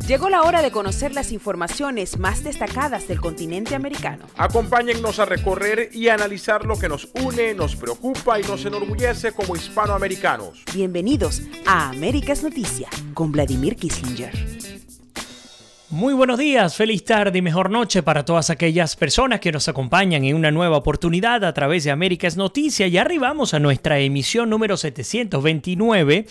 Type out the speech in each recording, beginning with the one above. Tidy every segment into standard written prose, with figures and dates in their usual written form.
Llegó la hora de conocer las informaciones más destacadas del continente americano. Acompáñennos a recorrer y analizar lo que nos une, nos preocupa y nos enorgullece como hispanoamericanos. Bienvenidos a Américas Noticia con Vladimir Kissinger. Muy buenos días, feliz tarde y mejor noche para todas aquellas personas que nos acompañan en una nueva oportunidad a través de Américas Noticia. Ya arribamos a nuestra emisión número 729.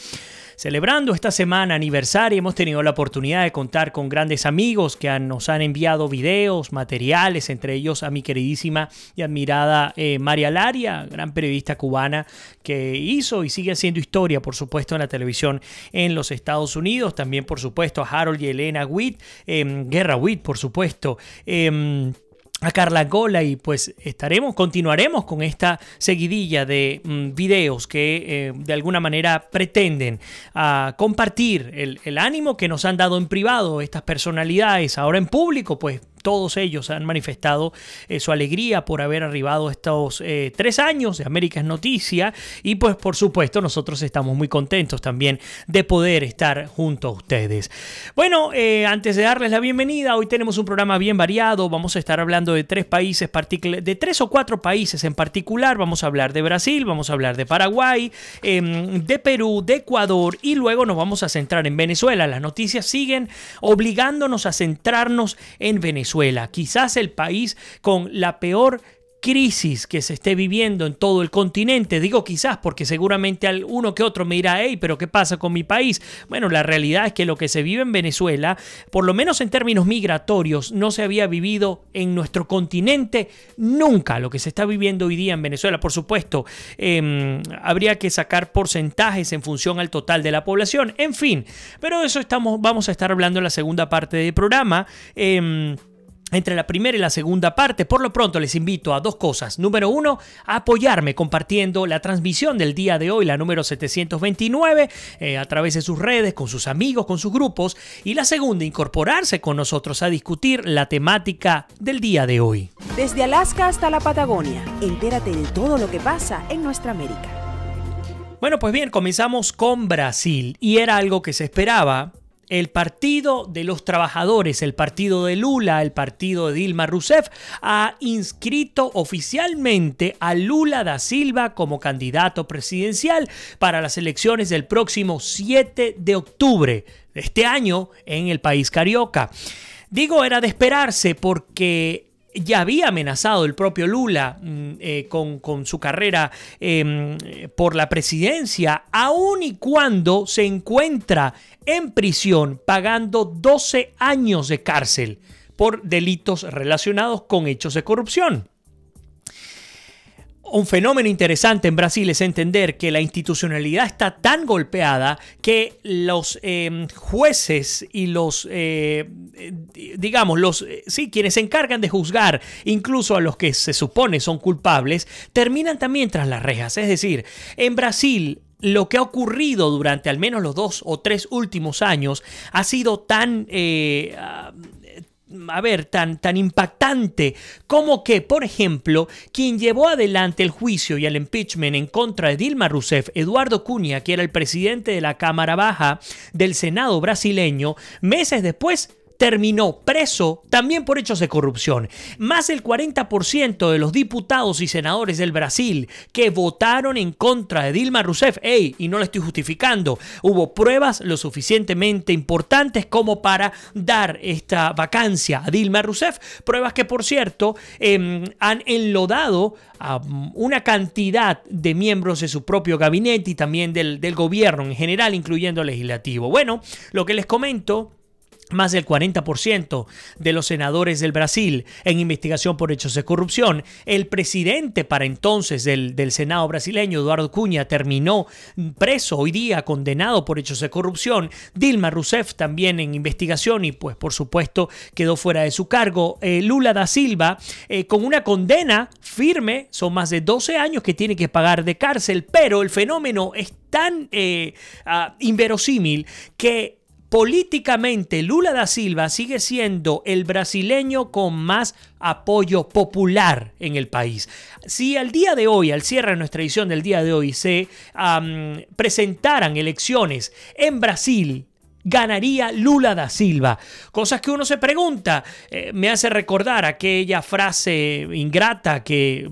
Celebrando esta semana aniversario, hemos tenido la oportunidad de contar con grandes amigos que nos han enviado videos, materiales, entre ellos a mi queridísima y admirada María Laria, gran periodista cubana que hizo y sigue haciendo historia, por supuesto, en la televisión en los Estados Unidos. También, por supuesto, a Harold y Elena Witt, Guerra Witt, por supuesto, a Carla Gola, y pues continuaremos con esta seguidilla de videos que de alguna manera pretenden compartir el ánimo que nos han dado en privado estas personalidades. Ahora en público, pues todos ellos han manifestado su alegría por haber arribado estos 3 años de Américas Noticia, y pues por supuesto nosotros estamos muy contentos también de poder estar junto a ustedes. Bueno, antes de darles la bienvenida, hoy tenemos un programa bien variado. Vamos a estar hablando de 3 o 4 países en particular. Vamos a hablar de Brasil, vamos a hablar de Paraguay, de Perú, de Ecuador, y luego nos vamos a centrar en Venezuela. Las noticias siguen obligándonos a centrarnos en Venezuela. Quizás el país con la peor crisis que se esté viviendo en todo el continente. Digo quizás porque seguramente uno que otro me dirá, hey, pero ¿qué pasa con mi país? Bueno, la realidad es que lo que se vive en Venezuela, por lo menos en términos migratorios, no se había vivido en nuestro continente nunca. Lo que se está viviendo hoy día en Venezuela, por supuesto, habría que sacar porcentajes en función al total de la población. En fin, pero de eso vamos a estar hablando en la segunda parte del programa. Entre la primera y la segunda parte. Por lo pronto les invito a 2 cosas. Número 1, a apoyarme compartiendo la transmisión del día de hoy, la número 729, a través de sus redes, con sus amigos, con sus grupos. Y la segunda, incorporarse con nosotros a discutir la temática del día de hoy. Desde Alaska hasta la Patagonia, entérate de todo lo que pasa en nuestra América. Bueno, pues bien, comenzamos con Brasil, y era algo que se esperaba. El Partido de los Trabajadores, el partido de Lula, el partido de Dilma Rousseff, ha inscrito oficialmente a Lula da Silva como candidato presidencial para las elecciones del próximo 7 de octubre de este año en el país carioca. Digo, era de esperarse porque ya había amenazado el propio Lula con su carrera por la presidencia, aun y cuando se encuentra en prisión pagando 12 años de cárcel por delitos relacionados con hechos de corrupción. Un fenómeno interesante en Brasil es entender que la institucionalidad está tan golpeada que los jueces y quienes se encargan de juzgar, incluso a los que se supone son culpables, terminan también tras las rejas. Es decir, en Brasil, lo que ha ocurrido durante al menos los 2 o 3 últimos años ha sido tan impactante como que, por ejemplo, quien llevó adelante el juicio y el impeachment en contra de Dilma Rousseff, Eduardo Cunha, que era el presidente de la Cámara Baja del Senado brasileño, meses después terminó preso también por hechos de corrupción. Más del 40% de los diputados y senadores del Brasil que votaron en contra de Dilma Rousseff, y no le estoy justificando, hubo pruebas lo suficientemente importantes como para dar esta vacancia a Dilma Rousseff, pruebas que, por cierto, han enlodado a una cantidad de miembros de su propio gabinete y también del gobierno en general, incluyendo el legislativo. Bueno, lo que les comento, más del 40% de los senadores del Brasil en investigación por hechos de corrupción. El presidente para entonces del Senado brasileño, Eduardo Cunha, terminó preso hoy día, condenado por hechos de corrupción. Dilma Rousseff también en investigación y pues por supuesto quedó fuera de su cargo. Lula da Silva con una condena firme, son más de 12 años que tiene que pagar de cárcel, pero el fenómeno es tan inverosímil que políticamente Lula da Silva sigue siendo el brasileño con más apoyo popular en el país. Si al día de hoy, al cierre de nuestra edición del día de hoy, se presentaran elecciones en Brasil, ganaría Lula da Silva. Cosas que uno se pregunta. Me hace recordar aquella frase ingrata que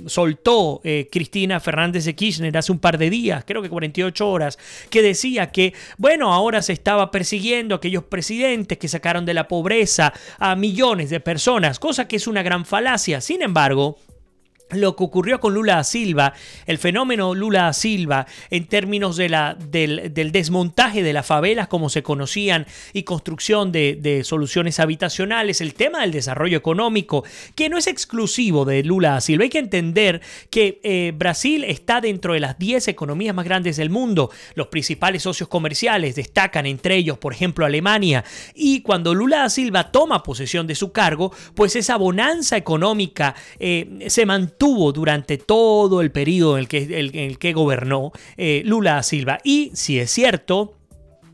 soltó Cristina Fernández de Kirchner hace un par de días, creo que 48 horas, que decía que, bueno, ahora se estaba persiguiendo a aquellos presidentes que sacaron de la pobreza a millones de personas, cosa que es una gran falacia. Sin embargo, lo que ocurrió con Lula da Silva, el fenómeno Lula da Silva en términos de del desmontaje de las favelas como se conocían y construcción de soluciones habitacionales, el tema del desarrollo económico, que no es exclusivo de Lula da Silva. Hay que entender que Brasil está dentro de las 10 economías más grandes del mundo. Los principales socios comerciales destacan entre ellos, por ejemplo, Alemania. Y cuando Lula da Silva toma posesión de su cargo, pues esa bonanza económica se mantuvo durante todo el periodo en el que gobernó Lula da Silva. Y si es cierto,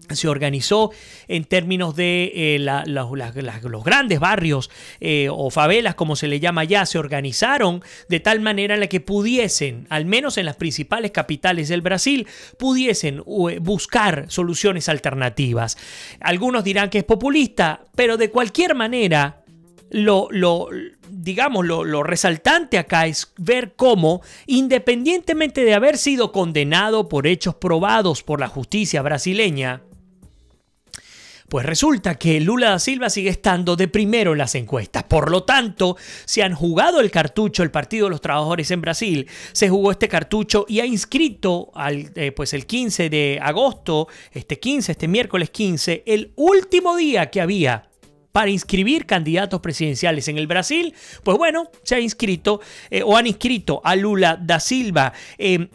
se organizó en términos de los grandes barrios o favelas, como se le llama ya, se organizaron de tal manera en la que pudiesen, al menos en las principales capitales del Brasil, pudiesen buscar soluciones alternativas. Algunos dirán que es populista, pero de cualquier manera lo resaltante acá es ver cómo, independientemente de haber sido condenado por hechos probados por la justicia brasileña, pues resulta que Lula da Silva sigue estando de primero en las encuestas. Por lo tanto, se han jugado el cartucho, el Partido de los Trabajadores en Brasil, se jugó este cartucho y ha inscrito el 15 de agosto, este miércoles 15, el último día que había para inscribir candidatos presidenciales en el Brasil. Pues bueno, se ha inscrito han inscrito a Lula da Silva.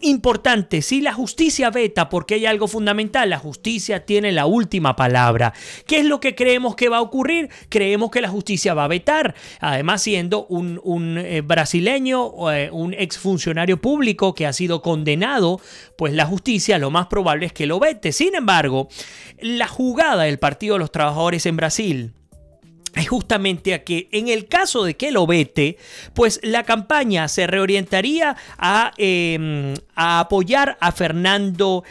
Importante, si la justicia veta, porque hay algo fundamental, la justicia tiene la última palabra. ¿Qué es lo que creemos que va a ocurrir? Creemos que la justicia va a vetar, además siendo un brasileño, un exfuncionario público que ha sido condenado, pues la justicia lo más probable es que lo vete. Sin embargo, la jugada del Partido de los Trabajadores en Brasil es justamente a que en el caso de que lo vete, pues la campaña se reorientaría a apoyar a Fernando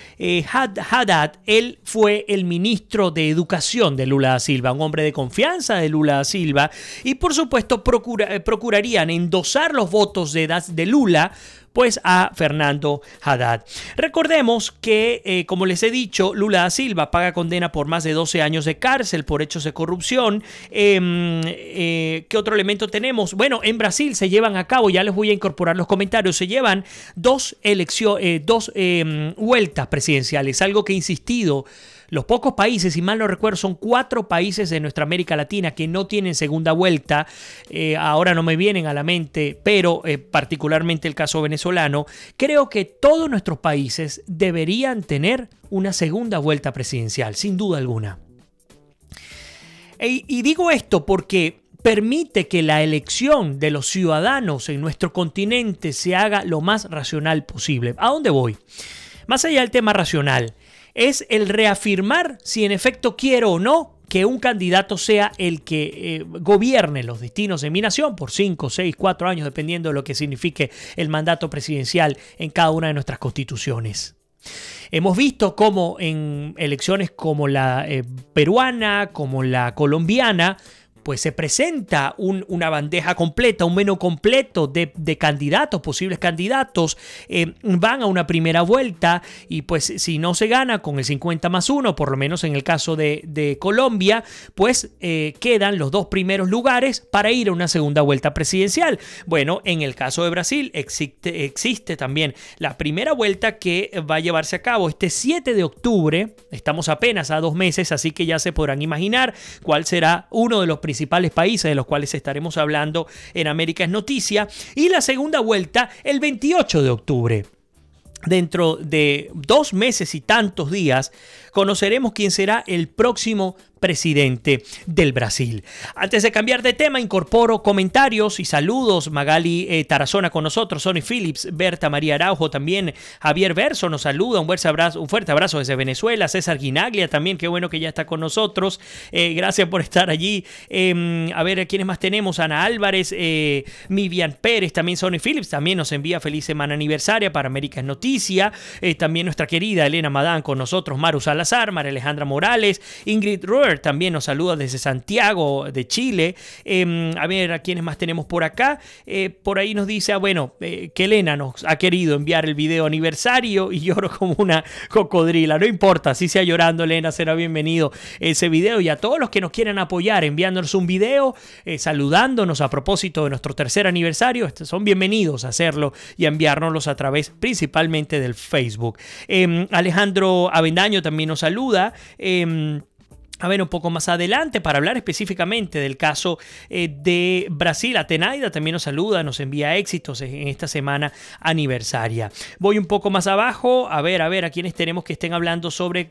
Haddad. Él fue el ministro de Educación de Lula da Silva, un hombre de confianza de Lula da Silva, y por supuesto procurarían endosar los votos de Lula pues a Fernando Haddad. Recordemos que, como les he dicho, Lula da Silva paga condena por más de 12 años de cárcel por hechos de corrupción. ¿Qué otro elemento tenemos? Bueno, en Brasil se llevan a cabo, ya les voy a incorporar los comentarios, se llevan dos vueltas presidenciales, algo que he insistido. Los pocos países, si mal no recuerdo, son 4 países de nuestra América Latina que no tienen segunda vuelta. Ahora no me vienen a la mente, pero particularmente el caso venezolano. Creo que todos nuestros países deberían tener una segunda vuelta presidencial, sin duda alguna. Y digo esto porque permite que la elección de los ciudadanos en nuestro continente se haga lo más racional posible. ¿A dónde voy? Más allá del tema racional, es el reafirmar si en efecto quiero o no que un candidato sea el que gobierne los destinos de mi nación por 5, 6, 4 años, dependiendo de lo que signifique el mandato presidencial en cada una de nuestras constituciones. Hemos visto cómo en elecciones como la peruana, como la colombiana, pues se presenta una bandeja completa, un menú completo de candidatos, posibles candidatos, van a una primera vuelta y pues si no se gana con el 50+1, por lo menos en el caso de Colombia, pues quedan los 2 primeros lugares para ir a una segunda vuelta presidencial. Bueno, en el caso de Brasil existe también la primera vuelta que va a llevarse a cabo este 7 de octubre, estamos apenas a 2 meses, así que ya se podrán imaginar cuál será uno de los principales países de los cuales estaremos hablando en América es Noticia, y la segunda vuelta el 28 de octubre. Dentro de 2 meses y tantos días conoceremos quién será el próximo presidente del Brasil. Antes de cambiar de tema, incorporo comentarios y saludos. Magali Tarazona con nosotros, Sonny Phillips, Berta María Araujo también, Javier Verso nos saluda, un fuerte abrazo desde Venezuela, César Guinaglia también, qué bueno que ya está con nosotros, gracias por estar allí. A ver, ¿quiénes más tenemos? Ana Álvarez, Mivian Pérez, también Sonny Phillips, también nos envía feliz semana aniversaria para América es Noticia, también nuestra querida Elena Madán con nosotros, Maru Salazar, María Alejandra Morales, Ingrid Ruer también nos saluda desde Santiago de Chile. A ver, ¿a quiénes más tenemos por acá? Por ahí nos dice, que Elena nos ha querido enviar el video aniversario y lloro como una cocodrila. No importa, si sea llorando, Elena, será bienvenido ese video. Y a todos los que nos quieran apoyar enviándonos un video, saludándonos a propósito de nuestro tercer aniversario, son bienvenidos a hacerlo y a enviárnoslos a través principalmente del Facebook. Alejandro Avendaño también nos saluda. A ver, un poco más adelante para hablar específicamente del caso de Brasil. Atenaida también nos saluda, nos envía éxitos en esta semana aniversaria. Voy un poco más abajo, a ver a quienes tenemos que estén hablando sobre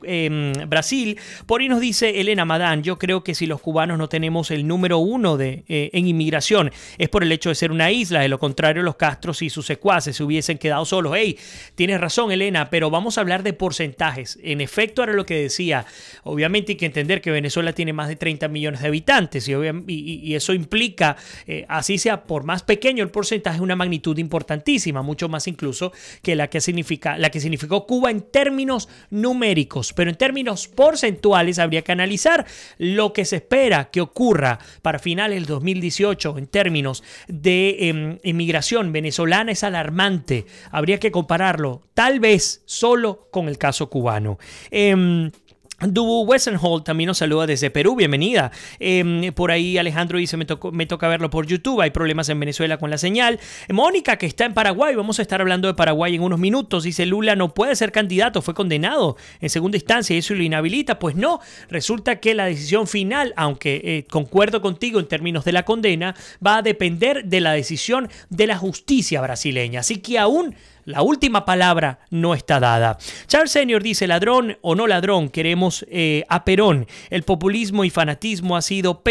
Brasil. Por ahí nos dice Elena Madán, yo creo que si los cubanos no tenemos el número 1 en inmigración es por el hecho de ser una isla, de lo contrario los Castros y sus secuaces se hubiesen quedado solos. Hey, tienes razón, Elena, pero vamos a hablar de porcentajes. En efecto, era lo que decía. Obviamente hay que entender que Venezuela tiene más de 30 millones de habitantes y eso implica, así sea por más pequeño el porcentaje, una magnitud importantísima, mucho más incluso que la que significó Cuba en términos numéricos, pero en términos porcentuales habría que analizar lo que se espera que ocurra para finales del 2018 en términos de inmigración venezolana. Es alarmante, habría que compararlo tal vez solo con el caso cubano. Dubu Westenhold también nos saluda desde Perú, bienvenida. Por ahí Alejandro dice, me toca verlo por YouTube, hay problemas en Venezuela con la señal. Mónica, que está en Paraguay, vamos a estar hablando de Paraguay en unos minutos, dice Lula no puede ser candidato, fue condenado en segunda instancia y eso lo inhabilita. Pues no, resulta que la decisión final, aunque concuerdo contigo en términos de la condena, va a depender de la decisión de la justicia brasileña, así que aún la última palabra no está dada. Charles Senior dice, ladrón o no ladrón, queremos a Perón. El populismo y fanatismo ha sido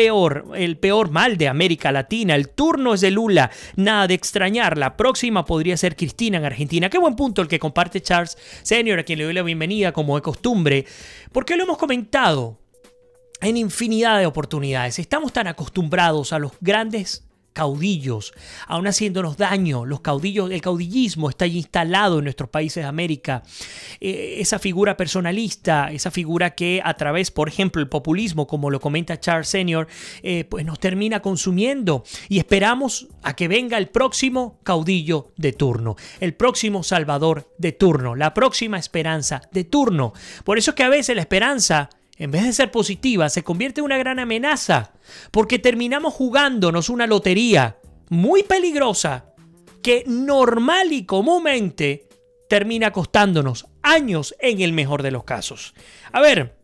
el peor mal de América Latina. El turno es de Lula, nada de extrañar. La próxima podría ser Cristina en Argentina. Qué buen punto el que comparte Charles Senior, a quien le doy la bienvenida como de costumbre, porque lo hemos comentado en infinidad de oportunidades. Estamos tan acostumbrados a los grandes caudillos, aún haciéndonos daño. El caudillismo está instalado en nuestros países de América. Esa figura personalista, esa figura que a través, por ejemplo, el populismo, como lo comenta Charles Senior, pues nos termina consumiendo y esperamos a que venga el próximo caudillo de turno, el próximo salvador de turno, la próxima esperanza de turno. Por eso es que a veces la esperanza, en vez de ser positiva, se convierte en una gran amenaza, porque terminamos jugándonos una lotería muy peligrosa que normal y comúnmente termina costándonos años en el mejor de los casos. A ver,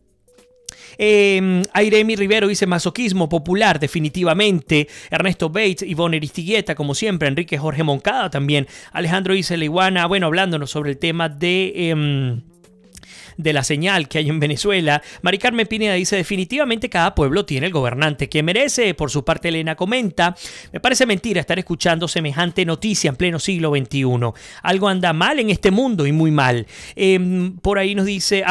Airemi Rivero dice masoquismo popular, definitivamente. Ernesto Bates, Ivonne Aristigueta, como siempre. Enrique Jorge Moncada también. Alejandro dice la iguana, bueno, hablándonos sobre el tema de la señal que hay en Venezuela. Mari Carmen Pineda dice, definitivamente cada pueblo tiene el gobernante que merece. Por su parte, Elena comenta, me parece mentira estar escuchando semejante noticia en pleno siglo XXI. Algo anda mal en este mundo y muy mal. Por ahí nos dice,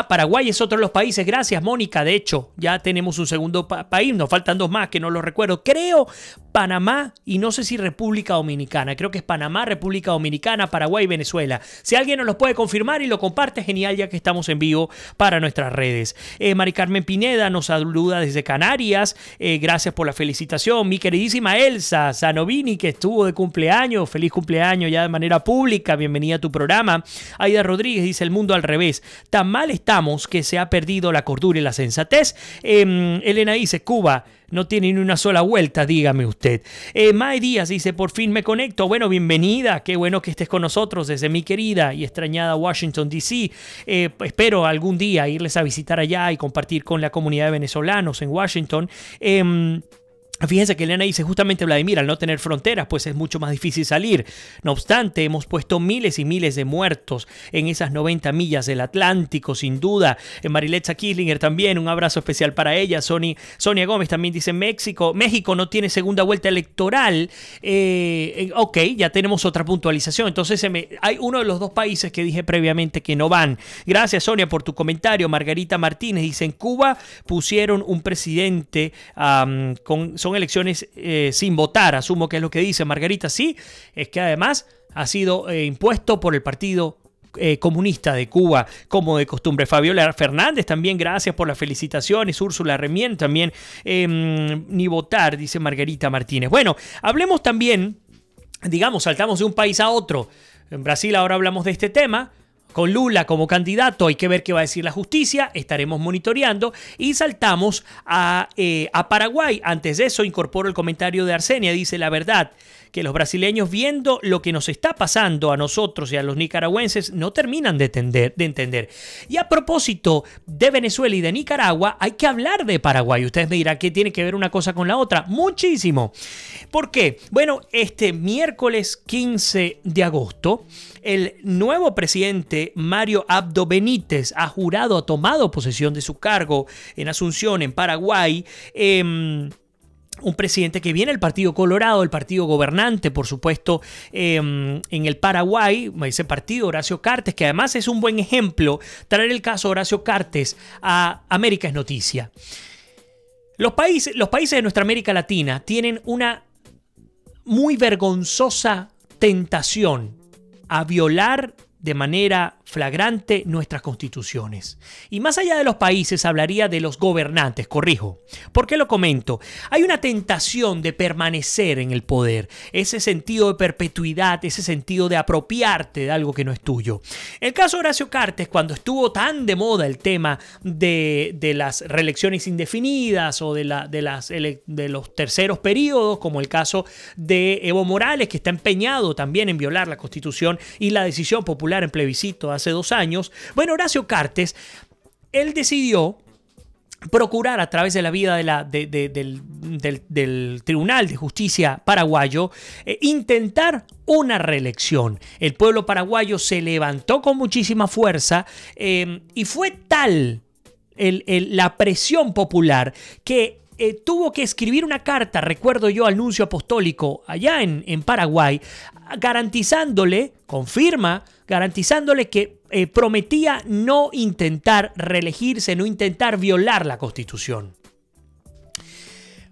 Paraguay es otro de los países. Gracias, Mónica. De hecho, ya tenemos un segundo país. Nos faltan dos más que no los recuerdo. Creo Panamá y no sé si República Dominicana. Creo que es Panamá, República Dominicana, Paraguay y Venezuela. Si alguien nos lo puede confirmar y lo comparte, genial, ya que estamos en vivo para nuestras redes. Mari Carmen Pineda nos saluda desde Canarias. Gracias por la felicitación. Mi queridísima Elsa Zanovini, que estuvo de cumpleaños. Feliz cumpleaños ya de manera pública. Bienvenida a tu programa. Aida Rodríguez dice, el mundo al revés. Tan mal estamos que se ha perdido la cordura y la sensatez. Elena dice, Cuba no tiene ni una sola vuelta, dígame usted. Mae Díaz dice, por fin me conecto. Bueno, bienvenida. Qué bueno que estés con nosotros desde mi querida y extrañada Washington, D.C. Espero algún día irles a visitar allá y compartir con la comunidad de venezolanos en Washington. Fíjense que Elena dice, justamente Vladimir, al no tener fronteras, pues es mucho más difícil salir. No obstante, hemos puesto miles y miles de muertos en esas 90 millas del Atlántico, sin duda. Mariletza Kislinger también, un abrazo especial para ella. Sonia Gómez también dice, México no tiene segunda vuelta electoral. Ok, ya tenemos otra puntualización. Entonces hay uno de los dos países que dije previamente que no van. Gracias, Sonia, por tu comentario. Margarita Martínez dice, en Cuba pusieron un presidente son elecciones sin votar, asumo que es lo que dice Margarita. Sí, es que además ha sido impuesto por el Partido Comunista de Cuba, como de costumbre. Fabiola Fernández también, gracias por las felicitaciones. Úrsula Remien también, ni votar, dice Margarita Martínez. Bueno, hablemos también, digamos, saltamos de un país a otro. En Brasil ahora hablamos de este tema. Con Lula como candidato, hay que ver qué va a decir la justicia, estaremos monitoreando, y saltamos a Paraguay. Antes de eso, incorporo el comentario de Arsenia, dice, la verdad que los brasileños, viendo lo que nos está pasando a nosotros y a los nicaragüenses, no terminan de entender. Y a propósito de Venezuela y de Nicaragua, hay que hablar de Paraguay. Ustedes me dirán, ¿qué tiene que ver una cosa con la otra? Muchísimo. ¿Por qué? Bueno, este miércoles 15 de agosto, el nuevo presidente Mario Abdo Benítez ha tomado posesión de su cargo en Asunción, en Paraguay. Un presidente que viene del Partido Colorado, el partido gobernante, por supuesto, en el Paraguay, ese partido, Horacio Cartes, que además es un buen ejemplo. Traer el caso Horacio Cartes a América es noticia. Los países de nuestra América Latina tienen una muy vergonzosa tentación a violar de manera flagrante nuestras constituciones. Y más allá de los países, hablaría de los gobernantes, corrijo. ¿Por qué lo comento? Hay una tentación de permanecer en el poder, ese sentido de perpetuidad, ese sentido de apropiarte de algo que no es tuyo. El caso de Horacio Cartes, cuando estuvo tan de moda el tema de las reelecciones indefinidas o de los terceros periodos, como el caso de Evo Morales, que está empeñado también en violar la Constitución y la decisión popular en plebiscito hace 2 años. Bueno, Horacio Cartes, él decidió procurar a través de la vía del Tribunal de Justicia paraguayo intentar una reelección. El pueblo paraguayo se levantó con muchísima fuerza y fue tal la presión popular que tuvo que escribir una carta, recuerdo yo, al nuncio apostólico allá en Paraguay, garantizándole que prometía no intentar reelegirse, no intentar violar la Constitución.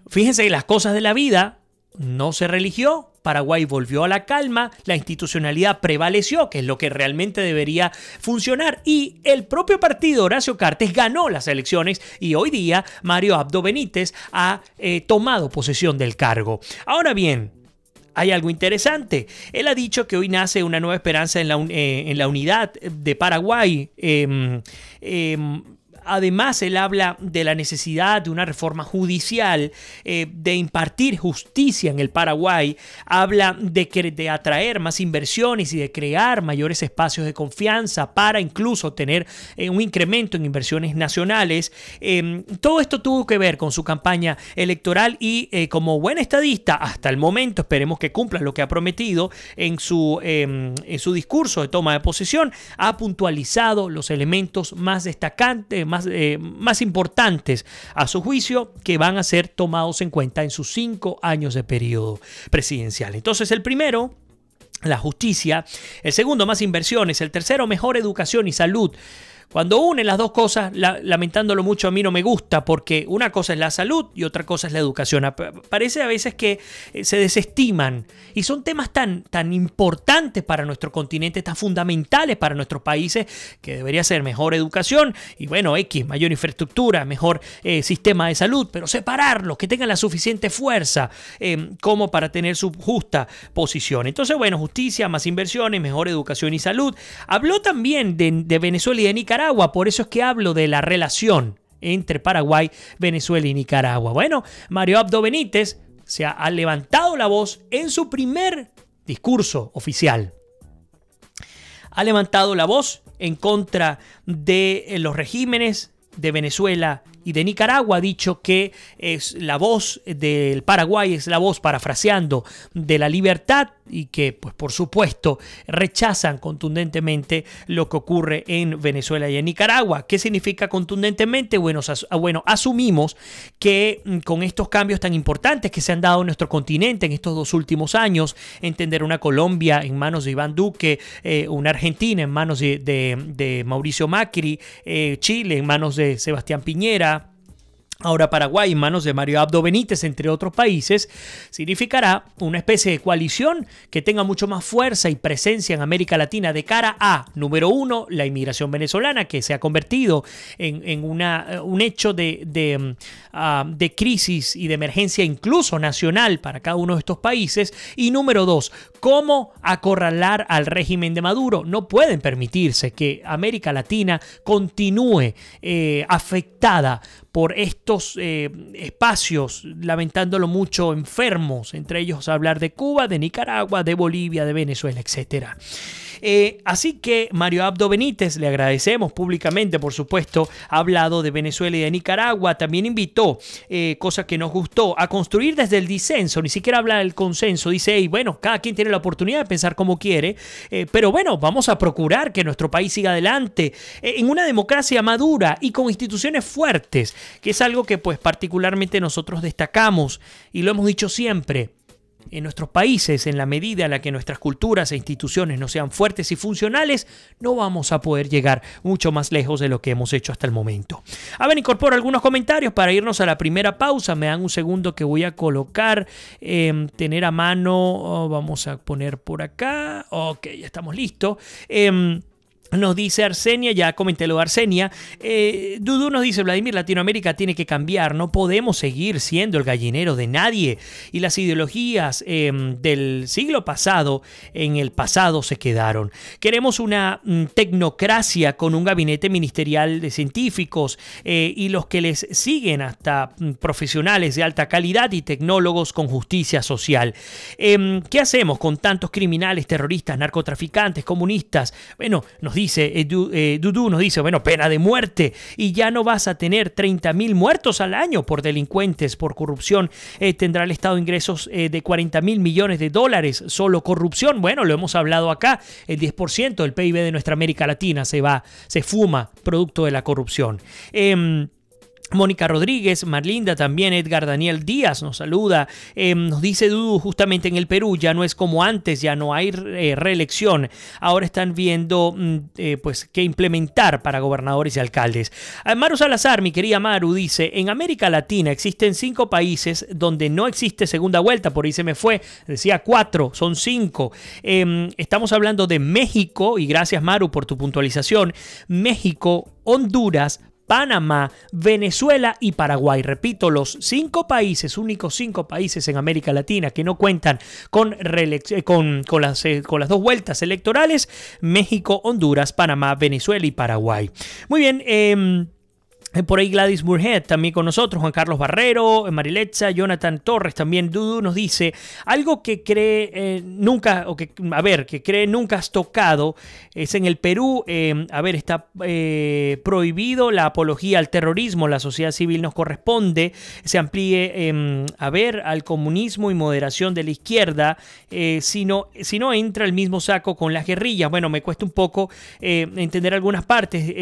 Fíjense que las cosas de la vida, no se reeligió, Paraguay volvió a la calma, la institucionalidad prevaleció, que es lo que realmente debería funcionar, y el propio partido Horacio Cartes ganó las elecciones y hoy día Mario Abdo Benítez ha tomado posesión del cargo. Ahora bien, hay algo interesante. Él ha dicho que hoy nace una nueva esperanza en la unidad de Paraguay. Además, él habla de la necesidad de una reforma judicial, de impartir justicia en el Paraguay. Habla de atraer más inversiones y de crear mayores espacios de confianza para incluso tener un incremento en inversiones nacionales. Todo esto tuvo que ver con su campaña electoral y como buen estadista, hasta el momento, esperemos que cumpla lo que ha prometido en su discurso de toma de posesión, ha puntualizado los elementos más destacantes, más importantes a su juicio, que van a ser tomados en cuenta en sus 5 años de periodo presidencial. Entonces, el primero, la justicia; el segundo, más inversiones; el tercero, mejor educación y salud. Cuando unen las dos cosas, lamentándolo mucho, a mí no me gusta, porque una cosa es la salud y otra cosa es la educación. Parece a veces que se desestiman, y son temas tan importantes para nuestro continente, tan fundamentales para nuestros países, que debería ser mejor educación y, bueno, mayor infraestructura, mejor sistema de salud, pero separarlos, que tengan la suficiente fuerza como para tener su justa posición. Entonces, bueno, justicia, más inversiones, mejor educación y salud. Habló también de Venezuela y de Nicaragua. Por eso es que hablo de la relación entre Paraguay, Venezuela y Nicaragua. Bueno, Mario Abdo Benítez se ha levantado la voz en su primer discurso oficial. Ha levantado la voz en contra de los regímenes de Venezuela y de Nicaragua ha dicho que es la voz del Paraguay, es la voz, parafraseando, de la libertad, y que, pues, por supuesto, rechazan contundentemente lo que ocurre en Venezuela y en Nicaragua. ¿Qué significa contundentemente? Bueno, asumimos que con estos cambios tan importantes que se han dado en nuestro continente en estos 2 últimos años, entender una Colombia en manos de Iván Duque, una Argentina en manos de Mauricio Macri, Chile en manos de Sebastián Piñera, ahora Paraguay en manos de Mario Abdo Benítez, entre otros países, significará una especie de coalición que tenga mucho más fuerza y presencia en América Latina de cara a, número 1, la inmigración venezolana, que se ha convertido en un hecho de crisis y de emergencia incluso nacional para cada uno de estos países, y número 2, cómo acorralar al régimen de Maduro. No pueden permitirse que América Latina continúe afectada por estos espacios, lamentándolo mucho, enfermos, entre ellos hablar de Cuba, de Nicaragua, de Bolivia, de Venezuela, etc. Así que Mario Abdo Benítez, le agradecemos públicamente, por supuesto, ha hablado de Venezuela y de Nicaragua, también invitó, cosa que nos gustó, a construir desde el disenso, ni siquiera habla del consenso, dice, hey, bueno, cada quien tiene la oportunidad de pensar como quiere, pero bueno, vamos a procurar que nuestro país siga adelante en una democracia madura y con instituciones fuertes, que es algo que, pues, particularmente nosotros destacamos y lo hemos dicho siempre. En nuestros países, en la medida en la que nuestras culturas e instituciones no sean fuertes y funcionales, no vamos a poder llegar mucho más lejos de lo que hemos hecho hasta el momento. A ver, incorporo algunos comentarios para irnos a la primera pausa. Me dan un segundo que voy a colocar, tener a mano, vamos a poner por acá. Ok, ya estamos listos. Nos dice Arsenia, ya comenté lo de Arsenia. Dudu nos dice, Vladimir, Latinoamérica tiene que cambiar, no podemos seguir siendo el gallinero de nadie y las ideologías del siglo pasado en el pasado se quedaron. Queremos una tecnocracia con un gabinete ministerial de científicos y los que les siguen hasta profesionales de alta calidad y tecnólogos con justicia social. ¿Qué hacemos con tantos criminales, terroristas, narcotraficantes, comunistas? Bueno, nos dice, Dudu nos dice, bueno, pena de muerte y ya no vas a tener 30.000 muertos al año por delincuentes, por corrupción. Tendrá el Estado ingresos de 40.000 millones de dólares, solo corrupción. Bueno, lo hemos hablado acá, el 10% del PIB de nuestra América Latina se fuma producto de la corrupción. Mónica Rodríguez, Marlinda también, Edgar Daniel Díaz nos saluda, nos dice Dudu, justamente en el Perú ya no es como antes, ya no hay reelección, ahora están viendo pues qué implementar para gobernadores y alcaldes. Maru Salazar, mi querida Maru, dice, en América Latina existen 5 países donde no existe segunda vuelta, por ahí se me fue, decía 4, son 5. Estamos hablando de México, y gracias Maru por tu puntualización, México, Honduras, Panamá, Venezuela y Paraguay. Repito, los 5 países, únicos 5 países en América Latina que no cuentan con las 2 vueltas electorales: México, Honduras, Panamá, Venezuela y Paraguay. Muy bien, por ahí Gladys Burhead también con nosotros, Juan Carlos Barrero, Mariletza, Jonathan Torres también. Dudu nos dice algo que cree que cree nunca has tocado, es en el Perú, está prohibido la apología al terrorismo, la sociedad civil nos corresponde, se amplíe al comunismo y moderación de la izquierda, si no entra el mismo saco con las guerrillas. Bueno, me cuesta un poco entender algunas partes.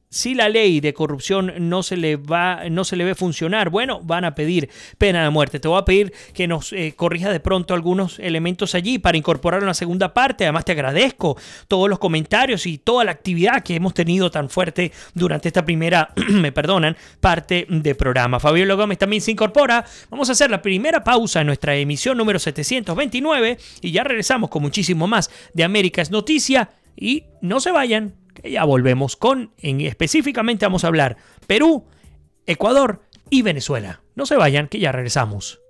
Si la ley de corrupción no se le ve funcionar, bueno, van a pedir pena de muerte. Te voy a pedir que nos corrijas de pronto algunos elementos allí para incorporar una segunda parte. Además, te agradezco todos los comentarios y toda la actividad que hemos tenido tan fuerte durante esta primera, parte del programa. Fabiola Gómez también se incorpora. Vamos a hacer la primera pausa en nuestra emisión número 729 y ya regresamos con muchísimo más de América es Noticia. Y no se vayan, que ya volvemos específicamente vamos a hablar Perú, Ecuador y Venezuela. No se vayan, que ya regresamos.